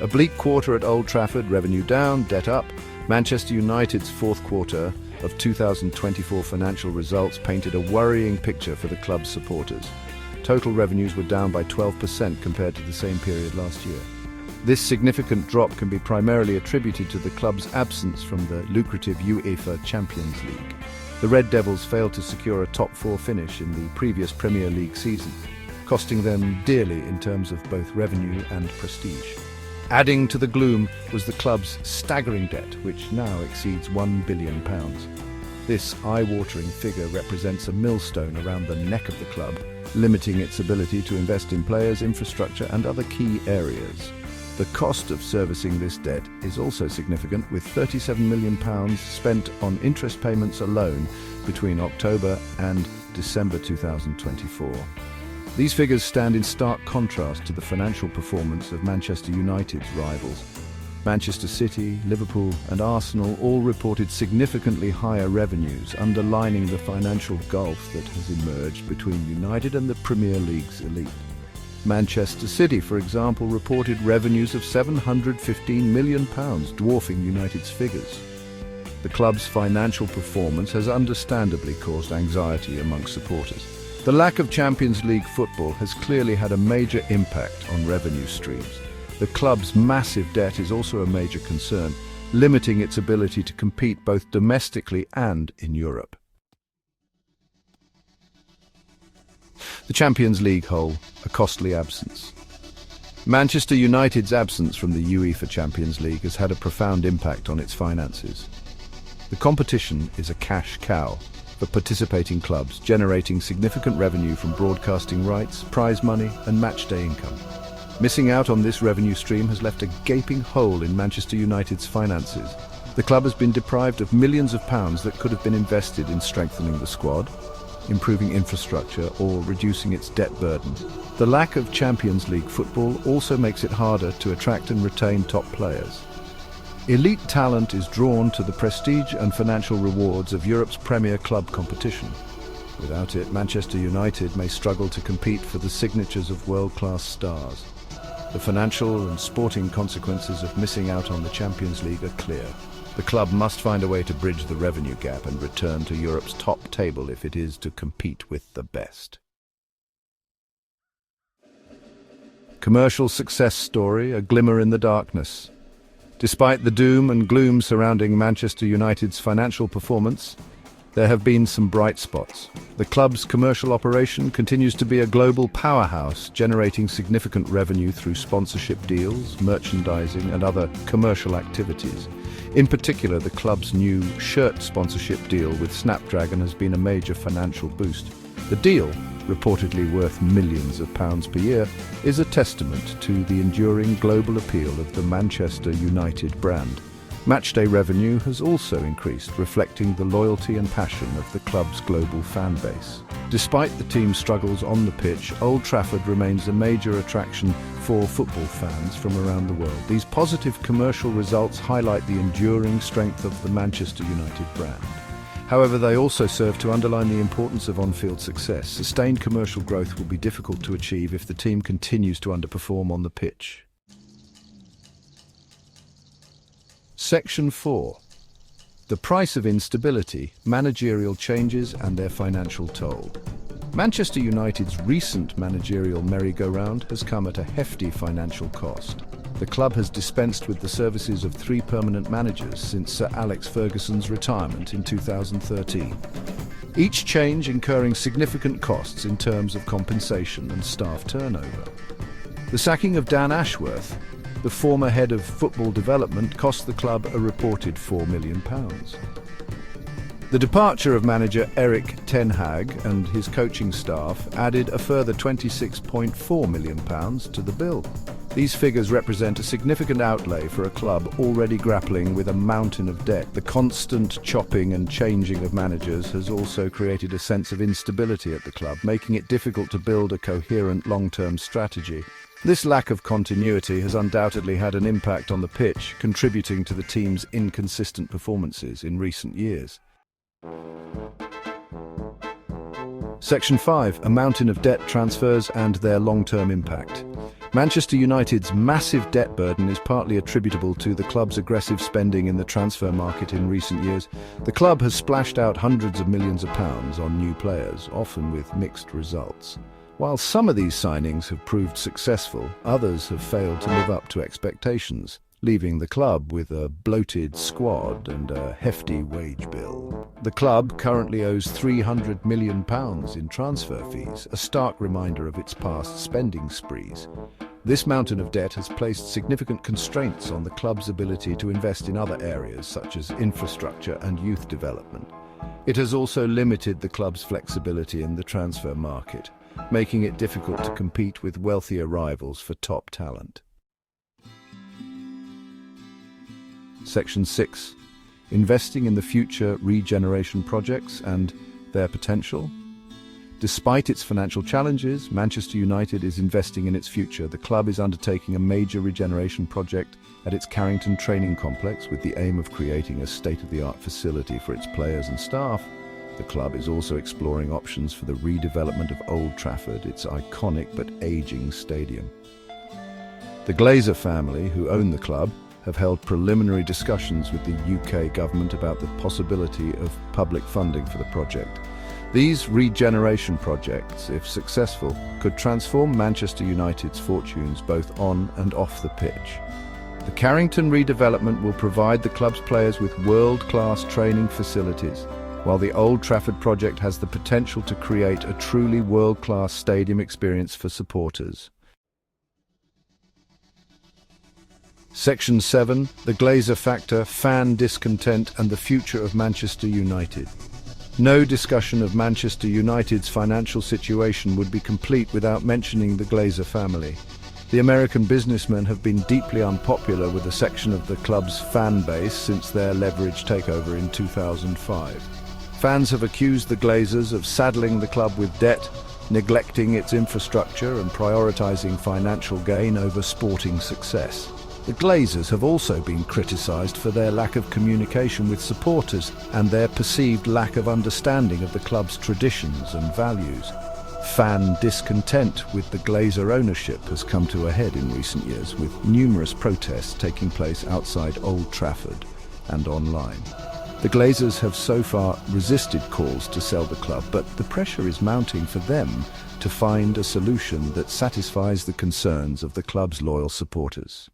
A bleak quarter at Old Trafford, revenue down, debt up. Manchester United's fourth quarter of 2024 financial results painted a worrying picture for the club's supporters. Total revenues were down by 12% compared to the same period last year. This significant drop can be primarily attributed to the club's absence from the lucrative UEFA Champions League. The Red Devils failed to secure a top-four finish in the previous Premier League season, costing them dearly in terms of both revenue and prestige. Adding to the gloom was the club's staggering debt, which now exceeds £1 billion. This eye-watering figure represents a millstone around the neck of the club, limiting its ability to invest in players, infrastructure, and other key areas. The cost of servicing this debt is also significant, with £37 million spent on interest payments alone between October and December 2024. These figures stand in stark contrast to the financial performance of Manchester United's rivals. Manchester City, Liverpool, and Arsenal all reported significantly higher revenues, underlining the financial gulf that has emerged between United and the Premier League's elite. Manchester City, for example, reported revenues of £715 million, dwarfing United's figures. The club's financial performance has understandably caused anxiety among supporters. The lack of Champions League football has clearly had a major impact on revenue streams. The club's massive debt is also a major concern, limiting its ability to compete both domestically and in Europe. The Champions League hole, a costly absence. Manchester United's absence from the UEFA Champions League has had a profound impact on its finances. The competition is a cash cow for participating clubs, generating significant revenue from broadcasting rights, prize money, and matchday income. Missing out on this revenue stream has left a gaping hole in Manchester United's finances. The club has been deprived of millions of pounds that could have been invested in strengthening the squad, improving infrastructure, or reducing its debt burden. The lack of Champions League football also makes it harder to attract and retain top players. Elite talent is drawn to the prestige and financial rewards of Europe's premier club competition. Without it, Manchester United may struggle to compete for the signatures of world-class stars. The financial and sporting consequences of missing out on the Champions League are clear. The club must find a way to bridge the revenue gap and return to Europe's top table if it is to compete with the best. Commercial success story, a glimmer in the darkness. Despite the doom and gloom surrounding Manchester United's financial performance, there have been some bright spots. The club's commercial operation continues to be a global powerhouse, generating significant revenue through sponsorship deals, merchandising, and other commercial activities. In particular, the club's new shirt sponsorship deal with Snapdragon has been a major financial boost. The deal, reportedly worth millions of pounds per year, is a testament to the enduring global appeal of the Manchester United brand. Matchday revenue has also increased, reflecting the loyalty and passion of the club's global fan base. Despite the team's struggles on the pitch, Old Trafford remains a major attraction for football fans from around the world. These positive commercial results highlight the enduring strength of the Manchester United brand. However, they also serve to underline the importance of on-field success. Sustained commercial growth will be difficult to achieve if the team continues to underperform on the pitch. Section 4. The price of instability, managerial changes and their financial toll. Manchester United's recent managerial merry-go-round has come at a hefty financial cost. The club has dispensed with the services of 3 permanent managers since Sir Alex Ferguson's retirement in 2013. Each change incurring significant costs in terms of compensation and staff turnover. The sacking of Dan Ashworth, the former head of football development, cost the club a reported £4 million. The departure of manager Erik ten Hag and his coaching staff added a further £26.4 million to the bill. These figures represent a significant outlay for a club already grappling with a mountain of debt. The constant chopping and changing of managers has also created a sense of instability at the club, making it difficult to build a coherent long-term strategy. This lack of continuity has undoubtedly had an impact on the pitch, contributing to the team's inconsistent performances in recent years. Section 5. A mountain of debt transfers and their long-term impact. Manchester United's massive debt burden is partly attributable to the club's aggressive spending in the transfer market in recent years. The club has splashed out hundreds of millions of pounds on new players, often with mixed results. While some of these signings have proved successful, others have failed to live up to expectations, leaving the club with a bloated squad and a hefty wage bill. The club currently owes £300 million in transfer fees, a stark reminder of its past spending sprees. This mountain of debt has placed significant constraints on the club's ability to invest in other areas such as infrastructure and youth development. It has also limited the club's flexibility in the transfer market, making it difficult to compete with wealthier rivals for top talent. Section 6. Investing in the future regeneration projects and their potential. Despite its financial challenges, Manchester United is investing in its future. The club is undertaking a major regeneration project at its Carrington training complex with the aim of creating a state-of-the-art facility for its players and staff. The club is also exploring options for the redevelopment of Old Trafford, its iconic but aging stadium. The Glazas family, who own the club, have held preliminary discussions with the UK government about the possibility of public funding for the project. These regeneration projects, if successful, could transform Manchester United's fortunes both on and off the pitch. The Carrington redevelopment will provide the club's players with world-class training facilities, while the Old Trafford project has the potential to create a truly world-class stadium experience for supporters. Section 7. The Glazas factor, fan discontent and the future of Manchester United. No discussion of Manchester United's financial situation would be complete without mentioning the Glazas family. The American businessmen have been deeply unpopular with a section of the club's fan base since their leveraged takeover in 2005. Fans have accused the Glazas of saddling the club with debt, neglecting its infrastructure and prioritizing financial gain over sporting success. The Glazas have also been criticised for their lack of communication with supporters and their perceived lack of understanding of the club's traditions and values. Fan discontent with the Glazas ownership has come to a head in recent years, with numerous protests taking place outside Old Trafford and online. The Glazas have so far resisted calls to sell the club, but the pressure is mounting for them to find a solution that satisfies the concerns of the club's loyal supporters.